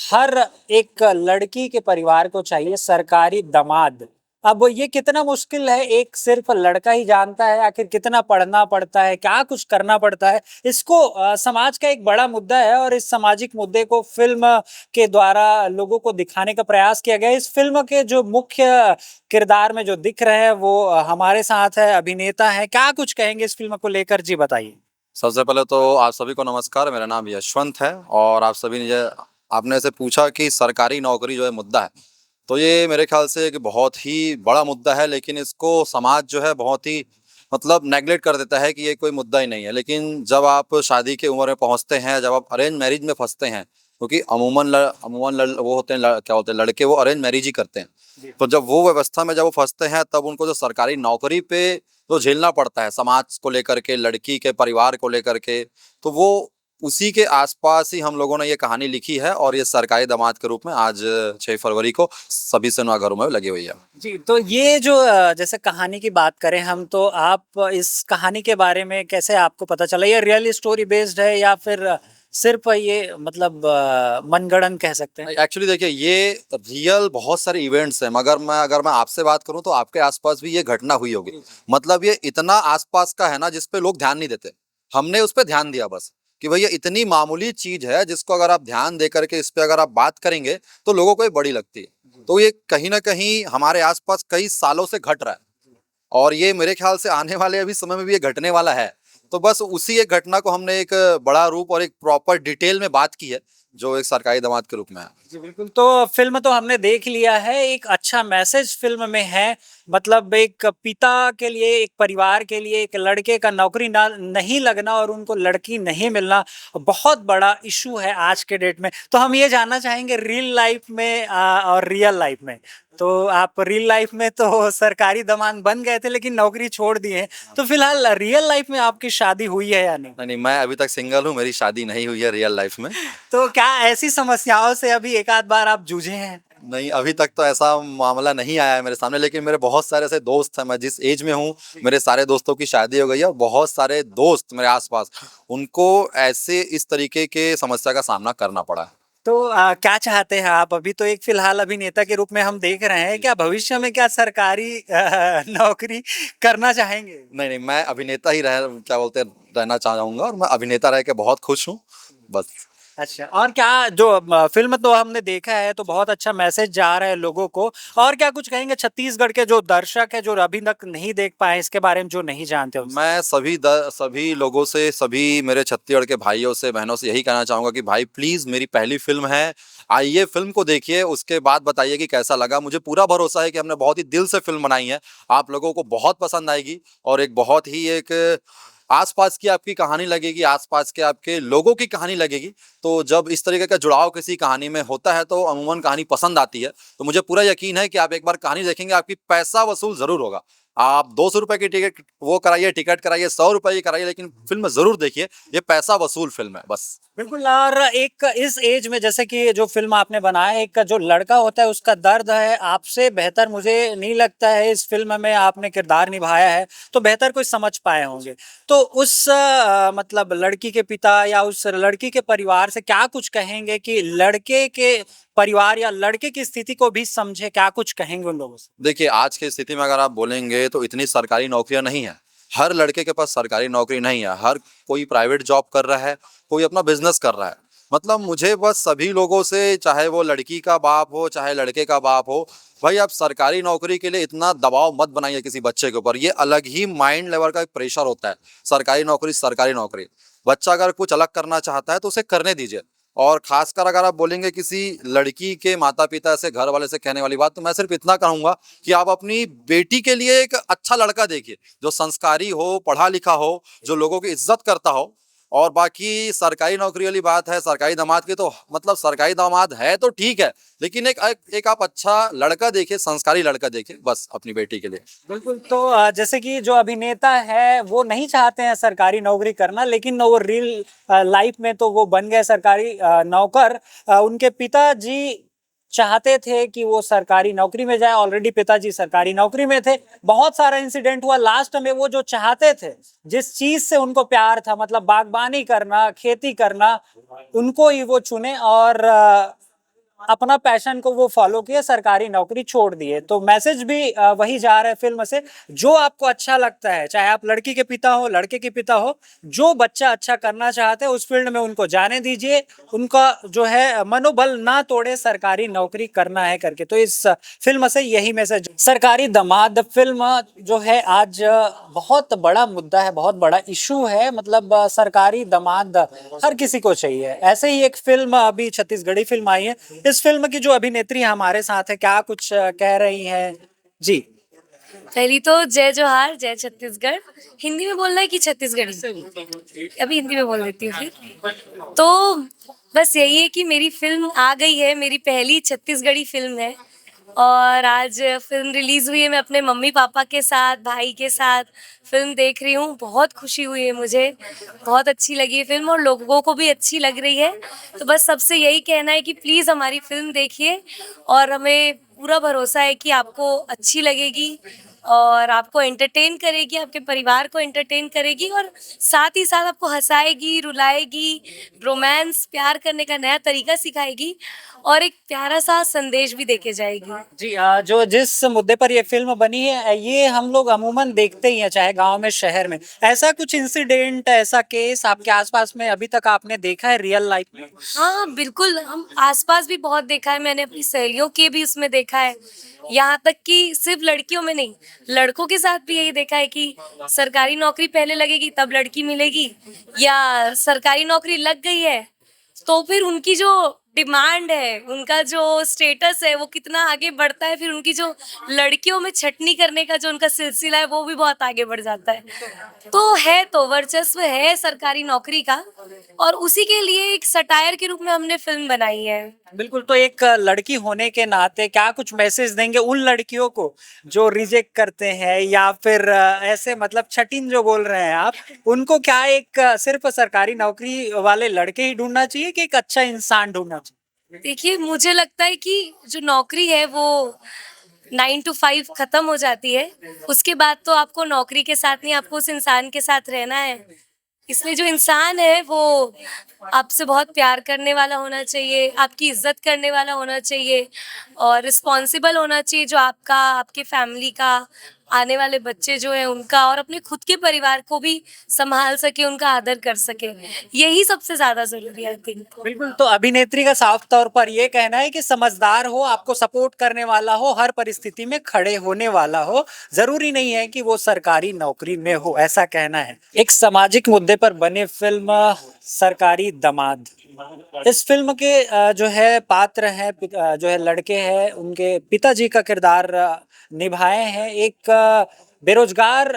हर एक लड़की के परिवार को चाहिए सरकारी दामाद। अब ये कितना मुश्किल है, एक सिर्फ लड़का ही जानता है आखिर कितना पढ़ना पड़ता है, क्या कुछ करना पड़ता है। इसको समाज का एक बड़ा मुद्दा है और इस सामाजिक मुद्दे को फ़िल्म के द्वारा लोगों को दिखाने का प्रयास किया गया है। इस फ़िल्म के जो मुख्य किरदार में जो दिख रहे हैं वो हमारे साथ है, अभिनेता हैं। क्या कुछ कहेंगे इस फ़िल्म को लेकर? जी बताइए। सबसे पहले तो आप सभी को नमस्कार। मेरा नाम यशवंत है और आप सभी ने आपने ऐसे पूछा कि सरकारी नौकरी जो है मुद्दा है, तो ये मेरे ख्याल से एक बहुत ही बड़ा मुद्दा है। लेकिन इसको समाज जो है बहुत ही नेग्लेक्ट कर देता है कि ये कोई मुद्दा ही नहीं है। लेकिन जब आप शादी की उम्र में पहुंचते हैं, जब आप अरेंज मैरिज में फंसते हैं, क्योंकि वो होते हैं क्या होते हैं लड़के, वो अरेंज मैरिज ही करते हैं। तो जब वो व्यवस्था में जब वो फंसते हैं, तब उनको जो सरकारी नौकरी पे जो झेलना पड़ता है समाज को लेकर के, लड़की के परिवार को लेकर के, तो वो उसी के आसपास ही हम लोगों ने ये कहानी लिखी है और ये सरकारी दामाद के रूप में आज 6 फरवरी को सभी सिनेमाघरों में लगी हुई है। जी, तो ये जो जैसे कहानी की बात करें हम, तो आप इस कहानी के बारे में कैसे आपको पता चला? ये रियल स्टोरी बेस्ड है या फिर सिर्फ़ ये मतलब मनगढ़ंत कह सकते हैं? एक्चुअली देखिए, ये रियल बहुत सारे इवेंट्स हैं, मगर मैं अगर मैं आपसे बात करूं तो आपके आसपास भी ये घटना हुई होगी। मतलब ये इतना आसपास का है ना, जिस पे लोग ध्यान नहीं देते। हमने उस पे ध्यान दिया बस, कि भैया इतनी मामूली चीज है जिसको अगर आप ध्यान दे करके इस पे अगर आप बात करेंगे तो लोगों को ये बड़ी लगती है। तो ये कहीं ना कहीं हमारे आसपास कई सालों से घट रहा है और ये मेरे ख्याल से आने वाले अभी समय में भी ये घटने वाला है। तो बस उसी एक घटना को हमने एक बड़ा रूप और एक प्रॉपर डिटेल में बात की है, जो एक सरकारी दामाद के रूप में है। जी, बिल्कुल। तो फ़िल्म तो हमने देख लिया है, एक अच्छा मैसेज फ़िल्म में है। मतलब एक पिता के लिए, एक परिवार के लिए, एक लड़के का नौकरी ना नहीं लगना और उनको लड़की नहीं मिलना, बहुत बड़ा इश्यू है आज के डेट में। तो हम ये जानना चाहेंगे रियल लाइफ़ में और रियल लाइफ़ में। तो आप रियल लाइफ़ में तो सरकारी दामाद बन गए थे लेकिन नौकरी छोड़ दिए हैं। तो फिलहाल रियल लाइफ़ में आपकी शादी हुई है या नहीं? नहीं नहीं, मैं अभी तक सिंगल हूँ, मेरी शादी नहीं हुई है रियल लाइफ में। तो क्या ऐसी समस्याओं से अभी एक आध बार आप जूझे हैं? नहीं, अभी तक तो ऐसा मामला नहीं आया है मेरे सामने। लेकिन मेरे बहुत सारे ऐसे दोस्त हैं, मैं जिस एज में हूँ, मेरे सारे दोस्तों की शादी हो गई है और बहुत सारे दोस्त मेरे आसपास, उनको ऐसे इस तरीके के समस्या का सामना करना पड़ा है। तो क्या चाहते हैं आप? अभी तो एक फ़िलहाल अभिनेता के रूप में हम देख रहे हैं, क्या भविष्य में क्या सरकारी नौकरी करना चाहेंगे? नहीं नहीं, मैं अभिनेता ही क्या बोलते हैं, रहना चाहूंगा और मैं अभिनेता रह के बहुत खुश हूँ बस। अच्छा, और क्या जो फ़िल्म तो हमने देखा है तो बहुत अच्छा मैसेज जा रहा है लोगों को, और क्या कुछ कहेंगे छत्तीसगढ़ के जो दर्शक हैं, जो अभी तक नहीं देख पाए इसके बारे में, जो नहीं जानते उनसे? मैं सभी लोगों से, सभी मेरे छत्तीसगढ़ के भाइयों से, बहनों से यही कहना चाहूंगा कि भाई प्लीज, मेरी पहली फिल्म है, आइए फिल्म को देखिए, उसके बाद बताइए कि कैसा लगा। मुझे पूरा भरोसा है कि हमने बहुत ही दिल से फिल्म बनाई है, आप लोगों को बहुत पसंद आएगी और एक बहुत ही एक आसपास की आपकी कहानी लगेगी, आसपास के आपके लोगों की कहानी लगेगी। तो जब इस तरीके का जुड़ाव किसी कहानी में होता है तो अमूमन कहानी पसंद आती है। तो मुझे पूरा यकीन है कि आप एक बार कहानी देखेंगे, आपकी पैसा वसूल जरूर होगा। आप 200 रुपए की टिकट वो कराइए, टिकट कराइए, 100 रुपए की कराइए, लेकिन फिल्म जरूर देखिए। ये पैसा वसूल फिल्म है बस। बिल्कुल। और एक इस एज में जैसे कि जो फ़िल्म आपने बनाया, एक जो लड़का होता है उसका दर्द है, आपसे बेहतर मुझे नहीं लगता है इस फ़िल्म में आपने किरदार निभाया है, तो बेहतर कोई समझ पाए होंगे। तो उस मतलब लड़की के पिता या उस लड़की के परिवार से क्या कुछ कहेंगे कि लड़के के परिवार या लड़के की स्थिति को भी समझे, क्या कुछ कहेंगे उन लोगों से? देखिए, आज की स्थिति में अगर आप बोलेंगे तो इतनी सरकारी नौकरियां नहीं है। हर लड़के के पास सरकारी नौकरी नहीं है। हर कोई प्राइवेट जॉब कर रहा है, कोई अपना बिजनेस कर रहा है। मतलब मुझे बस सभी लोगों से, चाहे वो लड़की का बाप हो चाहे लड़के का बाप हो, भाई आप सरकारी नौकरी के लिए इतना दबाव मत बनाइए किसी बच्चे के ऊपर। ये अलग ही माइंड लेवल का एक प्रेशर होता है। सरकारी नौकरी सरकारी नौकरी, बच्चा अगर कुछ अलग करना चाहता है तो उसे करने दीजिए। और खासकर अगर आप बोलेंगे किसी लड़की के माता पिता से, घर वाले से कहने वाली बात, तो मैं सिर्फ इतना कहूंगा कि आप अपनी बेटी के लिए एक अच्छा लड़का देखिए, जो संस्कारी हो, पढ़ा लिखा हो, जो लोगों की इज्जत करता हो। और बाकी सरकारी नौकरी वाली बात है, सरकारी दामाद की, तो मतलब सरकारी दामाद है तो ठीक है, लेकिन एक आप अच्छा लड़का देखिए, संस्कारी लड़का देखिए बस अपनी बेटी के लिए। बिल्कुल। तो जैसे कि जो अभिनेता है वो नहीं चाहते हैं सरकारी नौकरी करना, लेकिन वो रियल लाइफ में तो वो बन गए सरकारी नौकर। उनके पिताजी चाहते थे कि वो सरकारी नौकरी में जाए, ऑलरेडी पिताजी सरकारी नौकरी में थे। बहुत सारा इंसिडेंट हुआ, लास्ट में वो जो चाहते थे, जिस चीज से उनको प्यार था, मतलब बागबानी करना, खेती करना, उनको ही वो चुने और अपना पैशन को वो फॉलो किए, सरकारी नौकरी छोड़ दिए। तो मैसेज भी वही जा रहा है फिल्म से, जो आपको अच्छा लगता है, चाहे आप लड़की के पिता हो, लड़के के पिता हो, जो बच्चा अच्छा करना चाहते हैं उस फील्ड में उनको जाने दीजिए, उनका जो है मनोबल ना तोड़े, सरकारी नौकरी करना है करके। तो इस फिल्म से यही मैसेज। सरकारी दामाद फिल्म जो है आज बहुत बड़ा मुद्दा है, बहुत बड़ा इशू है। मतलब सरकारी दामाद हर किसी को चाहिए। ऐसे ही एक फिल्म अभी छत्तीसगढ़ी फिल्म आई है, इस फिल्म की जो अभिनेत्री हमारे साथ है, क्या कुछ कह रही है जी? पहली तो जय जोहार, जय छत्तीसगढ़। हिंदी में बोलना है कि छत्तीसगढ़ी? अभी हिंदी में बोल देती हूँ फिर। तो बस यही है कि मेरी फिल्म आ गई है, मेरी पहली छत्तीसगढ़ी फिल्म है और आज फिल्म रिलीज हुई है। मैं अपने मम्मी पापा के साथ, भाई के साथ फिल्म देख रही हूँ। बहुत खुशी हुई है मुझे, बहुत अच्छी लगी है फिल्म और लोगों को भी अच्छी लग रही है। तो बस सबसे यही कहना है कि प्लीज़ हमारी फिल्म देखिए और हमें पूरा भरोसा है कि आपको अच्छी लगेगी और आपको एंटरटेन करेगी, आपके परिवार को एंटरटेन करेगी और साथ ही साथ आपको हंसाएगी, रुलाएगी, रोमांस, प्यार करने का नया तरीका सिखाएगी और एक प्यारा सा संदेश भी देके जाएगी। जी जो जिस मुद्दे पर ये फिल्म बनी है, ये हम लोग अमूमन देखते ही हैं, चाहे गांव में, शहर में। ऐसा कुछ इंसिडेंट, ऐसा केस आपके आसपास में अभी तक आपने देखा है रियल लाइफ में? हाँ बिल्कुल, हम आसपास भी बहुत देखा है, मैंने अपनी सहेलियों के भी उसमें देखा है। यहाँ तक कि सिर्फ लड़कियों में नहीं, लड़कों के साथ भी यही देखा है कि सरकारी नौकरी पहले लगेगी तब लड़की मिलेगी, या सरकारी नौकरी लग गई है तो फिर उनकी जो डिमांड है, उनका जो स्टेटस है वो कितना आगे बढ़ता है, फिर उनकी जो लड़कियों में छटनी करने का जो उनका सिलसिला है वो भी बहुत आगे बढ़ जाता है। तो है, तो वर्चस्व है सरकारी नौकरी का और उसी के लिए एक सटायर के रूप में हमने फिल्म बनाई है। बिल्कुल। तो एक लड़की होने के नाते क्या कुछ मैसेज देंगे उन लड़कियों को जो रिजेक्ट करते हैं, या फिर ऐसे मतलब छटिन जो बोल रहे हैं आप, उनको क्या एक सिर्फ सरकारी नौकरी वाले लड़के ही ढूंढना चाहिए कि एक अच्छा इंसान ढूंढना चाहिए? देखिए, मुझे लगता है कि जो नौकरी है वो 9 to 5 खत्म हो जाती है, उसके बाद तो आपको नौकरी के साथ नहीं, आपको उस इंसान के साथ रहना है। इसलिए जो इंसान है वो आपसे बहुत प्यार करने वाला होना चाहिए, आपकी इज्जत करने वाला होना चाहिए और रिस्पॉन्सिबल होना चाहिए, जो आपका, आपके फैमिली का, आने वाले बच्चे जो हैं उनका और अपने खुद के परिवार को भी संभाल सके, उनका आदर कर सके। यही सबसे ज्यादा जरूरी है, आई थिंक। बिल्कुल। तो अभिनेत्री का साफ तौर पर ये कहना है कि समझदार हो, आपको सपोर्ट करने वाला हो, हर परिस्थिति में खड़े होने वाला हो, जरूरी नहीं है कि वो सरकारी नौकरी में हो, ऐसा कहना है। एक सामाजिक मुद्दे पर बने फिल्म सरकारी दामाद, इस फिल्म के जो है पात्र हैं, जो है लड़के हैं, उनके पिताजी का किरदार निभाए हैं। एक बेरोजगार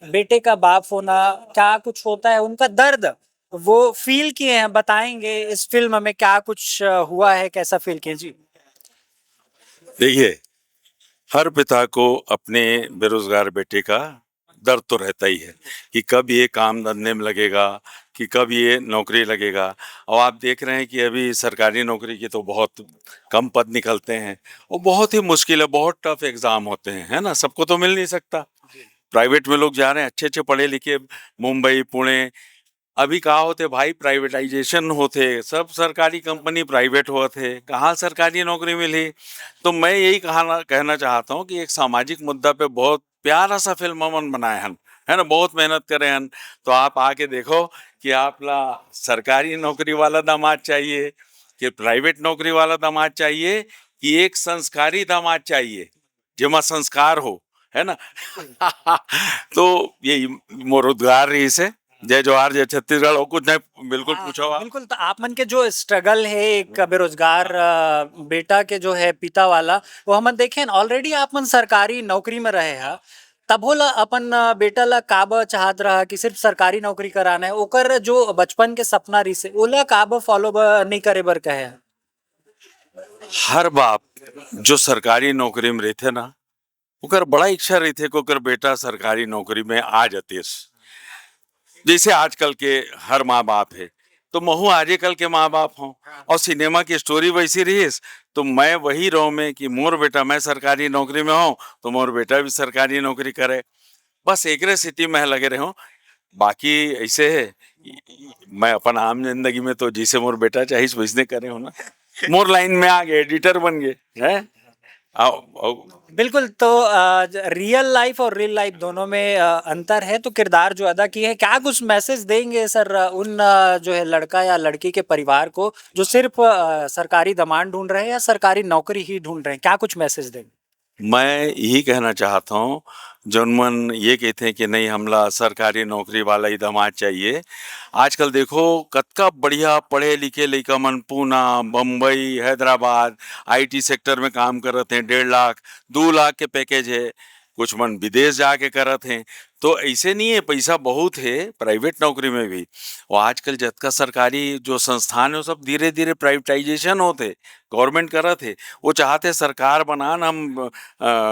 बेटे का बाप होना, क्या कुछ होता है, उनका दर्द वो फील किए हैं, बताएंगे इस फिल्म में क्या कुछ हुआ है, कैसा फील किए जी? देखिए, हर पिता को अपने बेरोजगार बेटे का दर्द तो रहता ही है कि कब ये काम धंधे में लगेगा, कि कब ये नौकरी लगेगा। और आप देख रहे हैं कि अभी सरकारी नौकरी के तो बहुत कम पद निकलते हैं और बहुत ही मुश्किल है, बहुत टफ एग्जाम होते हैं, है ना, सबको तो मिल नहीं सकता। प्राइवेट में लोग जा रहे हैं, अच्छे अच्छे पढ़े लिखे, मुंबई, पुणे। अभी कहा होते भाई, प्राइवेटाइजेशन होते, सब सरकारी कंपनी प्राइवेट हुआ थे, कहाँ सरकारी नौकरी मिली। तो मैं यही कहना चाहता हूँ कि एक सामाजिक मुद्दा पे बहुत प्यारा सा फिल्म हमन बनाए हन, है ना, बहुत मेहनत करे हन। तो आप आके देखो कि आपला सरकारी नौकरी वाला दामाद चाहिए कि प्राइवेट नौकरी वाला दामाद चाहिए, कि एक संस्कारी दामाद चाहिए जेमा संस्कार हो, है ना। तो यही मोर रोजगार रही से। जय जोहार, जय छत्तीसगढ़। और कुछ नहीं, बिल्कुल पूछो आप। बिल्कुल। तो आप मन के जो स्ट्रगल है एक बेरोजगार बेटा के जो है पिता वाला, वो हम देखे ऑलरेडी आप मन सरकारी नौकरी में रहे हैं, तब होला अपन बेटा ला काब चाहत रहा कि सिर्फ सरकारी नौकरी कराना है, ओकर जो बचपन के सपना रही से ओला काब फॉलो नहीं करे बर कहे हैं? हर बाप जो सरकारी नौकरी में रहते ना, ओकर बड़ा इच्छा रही थे कि ओकर बेटा सरकारी नौकरी में आ जाते। जैसे आजकल के हर माँ बाप है, तो महू आजे कल के माँ बाप हों और सिनेमा की स्टोरी वैसी रही, तो मैं वही रहूं में कि मोर बेटा, मैं सरकारी नौकरी में हूँ तो मोर बेटा भी सरकारी नौकरी करे, बस एक सिटी में लगे रहो। बाकी ऐसे है, मैं अपन आम जिंदगी में तो जैसे मोर बेटा चाहिए वैसने करे हो ना। मोर लाइन में आ गए, एडिटर बन गए हैं। आओ। बिल्कुल। तो रियल लाइफ और रियल लाइफ दोनों में अंतर है, तो किरदार जो अदा किए हैं, क्या कुछ मैसेज देंगे सर उन जो है लड़का या लड़की के परिवार को जो सिर्फ सरकारी दामाद ढूंढ रहे हैं या सरकारी नौकरी ही ढूंढ रहे हैं, क्या कुछ मैसेज देंगे? मैं यही कहना चाहता हूँ, जौन मन ये कहते हैं कि नहीं हमला सरकारी नौकरी वाला ही दामाद चाहिए। आजकल देखो कतका बढ़िया पढ़े लिखे लइका मन पूना, बम्बई, हैदराबाद आईटी सेक्टर में काम करत हैं। 1.5 लाख 2 लाख के पैकेज है। कुछ मन विदेश जाके करत हैं। तो ऐसे नहीं है, पैसा बहुत है प्राइवेट नौकरी में भी। और आजकल जतका सरकारी जो संस्थान है वो सब धीरे धीरे प्राइवेटाइजेशन होते, गवर्नमेंट करत है। वो चाहते सरकार बनान, हम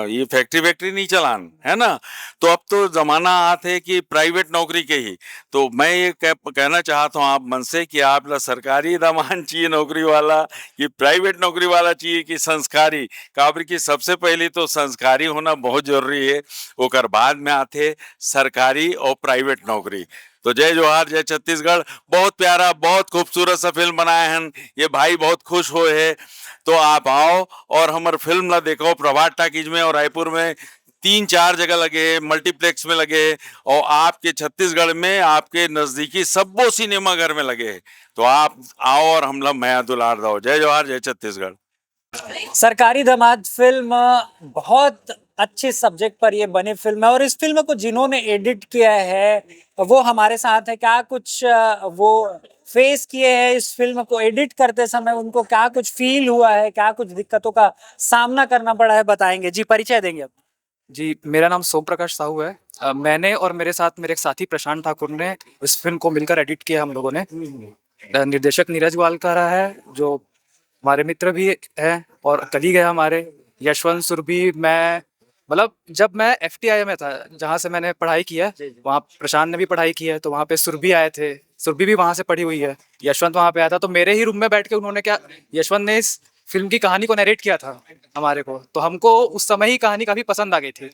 ये फैक्ट्री वैक्ट्री नहीं चलान, है ना। तो अब तो जमाना आते है कि प्राइवेट नौकरी के ही। तो मैं ये कहना चाहता हूँ आप मन से कि आप ला सरकारी दामान चाहिए नौकरी वाला कि प्राइवेट नौकरी वाला चाहिए कि संस्कारी। काबर की सबसे पहले तो संस्कारी होना बहुत जरूरी है, ओकर बाद में आते सरकारी और प्राइवेट नौकरी। तो जय जोहार, जय छत्तीसगढ़। बहुत प्यारा, बहुत खूबसूरत सा फिल्म बनाए हैं ये भाई, बहुत खुश हुए है। तो आप आओ और हमार फिल्म ला देखो प्रभात टाकीज में, और रायपुर में 3-4 जगह लगे, मल्टीप्लेक्स में लगे, और आपके छत्तीसगढ़ में आपके नजदीकी सब्बो सिनेमा घर में लगे। तो आप आओ और हम लोग मैं दुलार दो। जय जोहार, जय छत्तीसगढ़। सरकारी दामाद फिल्म बहुत अच्छे सब्जेक्ट पर ये बने फिल्म है, और इस फिल्म को जिन्होंने एडिट किया है वो हमारे साथ है। क्या कुछ वो फेस किए हैं इस फिल्म को एडिट करते समय, उनको क्या कुछ फील हुआ है, क्या कुछ दिक्कतों का सामना करना पड़ा है, बताएंगे जी। परिचय देंगे अब। जी, मेरा नाम सोम प्रकाश साहू है। मैंने और मेरे साथ मेरे एक साथी प्रशांत ठाकुर ने इस फिल्म को मिलकर एडिट किया हम लोगों ने। निर्देशक नीरज वालकारा है जो हमारे मित्र भी हैं और कलीग है हमारे। यशवंत सुरभि, मैं मतलब जब मैं FTI में था जहाँ से मैंने पढ़ाई किया, वहाँ प्रशांत ने भी पढ़ाई की है, तो वहाँ पे सुरभि आए थे। सुरभि भी वहाँ से पढ़ी हुई है। यशवंत वहाँ पे आया था, तो मेरे ही रूम में बैठ के उन्होंने क्या, यशवंत ने इस फिल्म की कहानी को नरेट किया था हमारे को, तो हमको उस समय ही कहानी काफी पसंद आ गई थी।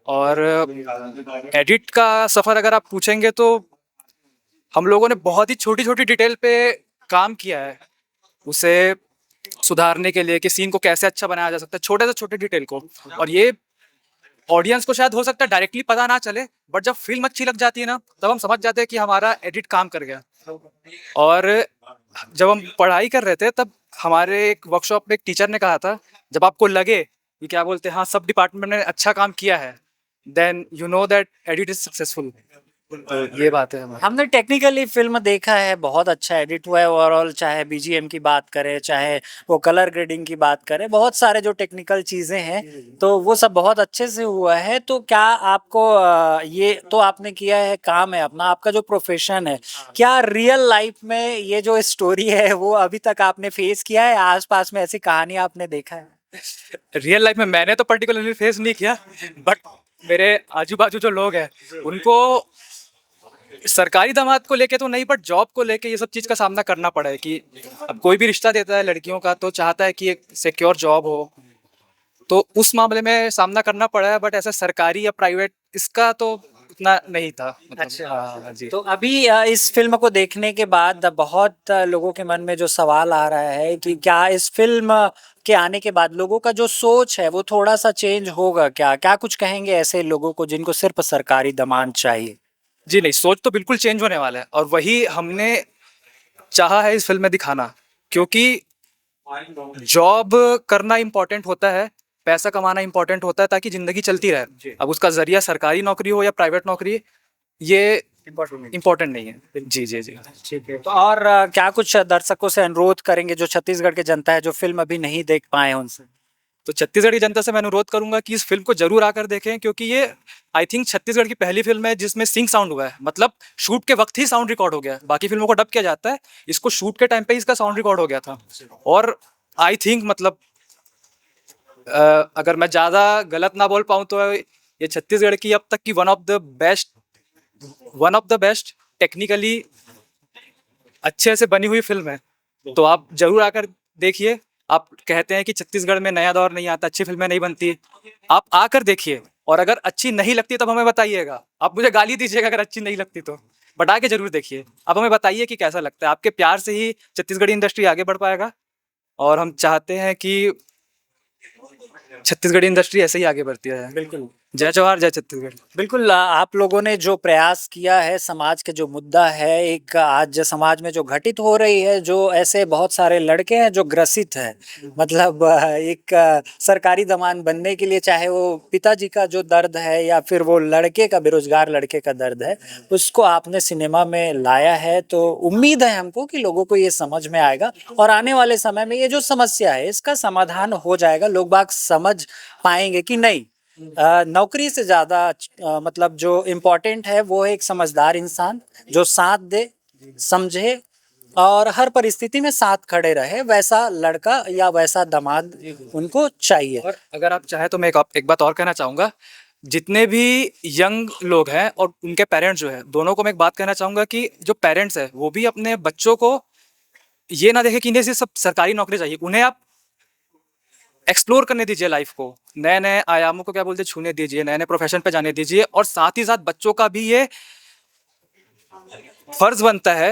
और एडिट का सफर अगर आप पूछेंगे तो हम लोगों ने बहुत ही छोटी छोटी डिटेल पे काम किया है, उसे सुधारने के लिए कि सीन को कैसे अच्छा बनाया जा सकता है, छोटे से छोटे डिटेल को। और ये ऑडियंस को शायद हो सकता है डायरेक्टली पता ना चले, बट जब फिल्म अच्छी लग जाती है ना, तब हम समझ जाते हैं कि हमारा एडिट काम कर गया। और जब हम पढ़ाई कर रहे थे तब हमारे एक वर्कशॉप में एक टीचर ने कहा था, जब आपको लगे कि क्या बोलते हैं, हाँ सब डिपार्टमेंट ने अच्छा काम किया है, then you know that edit is successful. ये बात है हमारी। हमने टेक्निकली फिल्म देखा है, बहुत अच्छा एडिट हुआ है ओवरऑल, चाहे BGM की बात करें, चाहे वो कलर ग्रेडिंग की बात करें, बहुत सारे जो टेक्निकल चीज़ें हैं तो वो सब बहुत अच्छे से हुआ है। तो क्या आपको ये तो आपने किया है, काम है अपना, आपका जो प्रोफेशन है, क्या रियल लाइफ में ये जो स्टोरी है वो अभी तक आपने फेस किया है, आसपास में ऐसी कहानी आपने देखा है? रियल लाइफ में मैंने तो पर्टिकुलरली फेस नहीं किया, बट मेरे आजू बाजू जो लोग हैं उनको सरकारी दामाद को लेके तो नहीं, बट जॉब को लेके ये सब चीज़ का सामना करना पड़ा है। कि अब कोई भी रिश्ता देता है लड़कियों का तो चाहता है कि एक सिक्योर जॉब हो, तो उस मामले में सामना करना पड़ा है। बट ऐसा सरकारी या प्राइवेट इसका तो उतना नहीं था, मतलब। अच्छा। हाँ जी। तो अभी इस फिल्म को देखने के बाद बहुत लोगों के मन में जो सवाल आ रहा है कि क्या इस फिल्म के आने के बाद लोगों का जो सोच है वो थोड़ा सा चेंज होगा, क्या क्या कुछ कहेंगे ऐसे लोगों को जिनको सिर्फ सरकारी दामाद चाहिए? जी नहीं, सोच तो बिल्कुल चेंज होने वाला है, और वही हमने चाहा है इस फिल्म में दिखाना। क्योंकि जॉब करना इम्पोर्टेंट होता है, पैसा कमाना इम्पोर्टेंट होता है ताकि जिंदगी चलती रहे। अब उसका जरिया सरकारी नौकरी हो या प्राइवेट नौकरी, ये इम्पोर्टेंट नहीं है। जी जी जी। ठीक है। तो और क्या कुछ दर्शकों से अनुरोध करेंगे जो छत्तीसगढ़ के जनता है जो फिल्म अभी नहीं देख पाए हैं उनसे? तो छत्तीसगढ़ की जनता से मैं अनुरोध करूंगा कि इस फिल्म को जरूर आकर देखें, क्योंकि ये आई थिंक छत्तीसगढ़ की पहली फिल्म है जिसमें सिंक साउंड हुआ है। मतलब शूट के वक्त ही साउंड रिकॉर्ड हो गया है, बाकी फिल्मों को डब किया जाता है, इसको शूट के टाइम पे ही इसका साउंड रिकॉर्ड हो गया था। और आई थिंक मतलब अगर मैं ज़्यादा गलत ना बोल पाऊँ तो ये छत्तीसगढ़ की अब तक की one of the best technically अच्छे से बनी हुई फिल्म है। तो आप जरूर आकर देखिए। आप कहते हैं कि छत्तीसगढ़ में नया दौर नहीं आता, अच्छी फिल्में नहीं बनती, आप आकर देखिए, और अगर अच्छी नहीं लगती तब हमें बताइएगा। आप मुझे गाली दीजिएगा अगर अच्छी नहीं लगती तो, बट आके जरूर देखिए। आप हमें बताइए कि कैसा लगता है। आपके प्यार से ही छत्तीसगढ़ी इंडस्ट्री आगे बढ़ पाएगा। और हम चाहते हैं कि छत्तीसगढ़ी इंडस्ट्री ऐसे ही आगे बढ़ती है। बिल्कुल जय जवाहर, जय छत्तीसगढ़। बिल्कुल आप लोगों ने जो प्रयास किया है, समाज के जो मुद्दा है, एक आज समाज में जो घटित हो रही है, जो ऐसे बहुत सारे लड़के हैं जो ग्रसित हैं, मतलब एक सरकारी दमान बनने के लिए, चाहे वो पिताजी का जो दर्द है या फिर वो लड़के का, बेरोजगार लड़के का दर्द है, उसको आपने सिनेमा में लाया है। तो उम्मीद है हमको कि लोगों को ये समझ में आएगा और आने वाले समय में ये जो समस्या है इसका समाधान हो जाएगा। लोग बाग समझ पाएंगे कि नहीं, नौकरी से ज्यादा मतलब जो इम्पोर्टेंट है वो है एक समझदार इंसान जो साथ दे, समझे और हर परिस्थिति में साथ खड़े रहे, वैसा लड़का या वैसा दामाद उनको चाहिए। और अगर आप चाहे तो मैं एक बात और कहना चाहूँगा। जितने भी यंग लोग हैं और उनके पेरेंट्स जो है, दोनों को मैं एक बात कहना चाहूँगा कि जो पेरेंट्स है वो भी अपने बच्चों को ये ना देखे कि इन्हें सिर्फ सरकारी नौकरी चाहिए। उन्हें आप एक्सप्लोर करने दीजिए लाइफ को, नए नए आयामों को क्या बोलते हैं छूने दीजिए, नए नए प्रोफेशन पे जाने दीजिए। और साथ ही साथ बच्चों का भी ये फर्ज बनता है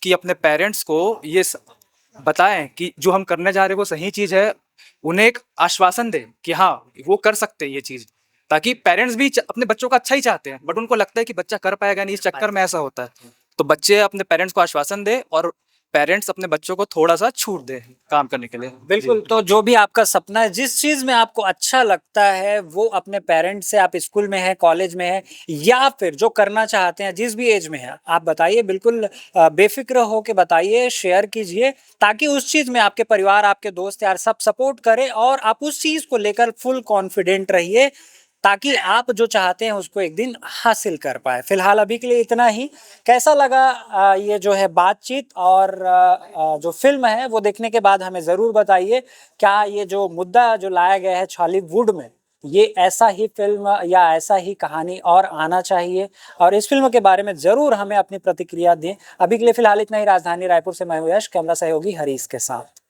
कि अपने पेरेंट्स को ये बताएं कि जो हम करने जा रहे हैं वो सही चीज है। उन्हें एक आश्वासन दें कि हाँ वो कर सकते हैं ये चीज, ताकि पेरेंट्स भी अपने बच्चों का अच्छा ही चाहते हैं, बट उनको लगता है कि बच्चा कर पाएगा नहीं, इस चक्कर में ऐसा होता है। तो बच्चे अपने पेरेंट्स को आश्वासन दें और पेरेंट्स अपने बच्चों को थोड़ा सा छूट दें काम करने के लिए। बिल्कुल, तो जो भी आपका सपना है, जिस चीज में आपको अच्छा लगता है, वो अपने पेरेंट्स से, आप स्कूल में है, कॉलेज में है या फिर जो करना चाहते हैं जिस भी एज में है, आप बताइए, बिल्कुल बेफिक्र हो के बताइए, शेयर कीजिए, ताकि उस चीज में आपके परिवार, आपके दोस्त यार सब सपोर्ट करें और आप उस चीज को लेकर फुल कॉन्फिडेंट रहिए, ताकि आप जो चाहते हैं उसको एक दिन हासिल कर पाए। फिलहाल अभी के लिए इतना ही। कैसा लगा ये जो है बातचीत और जो फिल्म है वो देखने के बाद हमें ज़रूर बताइए। क्या ये जो मुद्दा जो लाया गया है छॉलीवुड में, ये ऐसा ही फिल्म या ऐसा ही कहानी और आना चाहिए? और इस फिल्म के बारे में ज़रूर हमें अपनी प्रतिक्रिया दें। अभी के लिए फिलहाल इतना ही। राजधानी रायपुर से मैं हूं यश, कैमरा सहयोगी हरीश के साथ।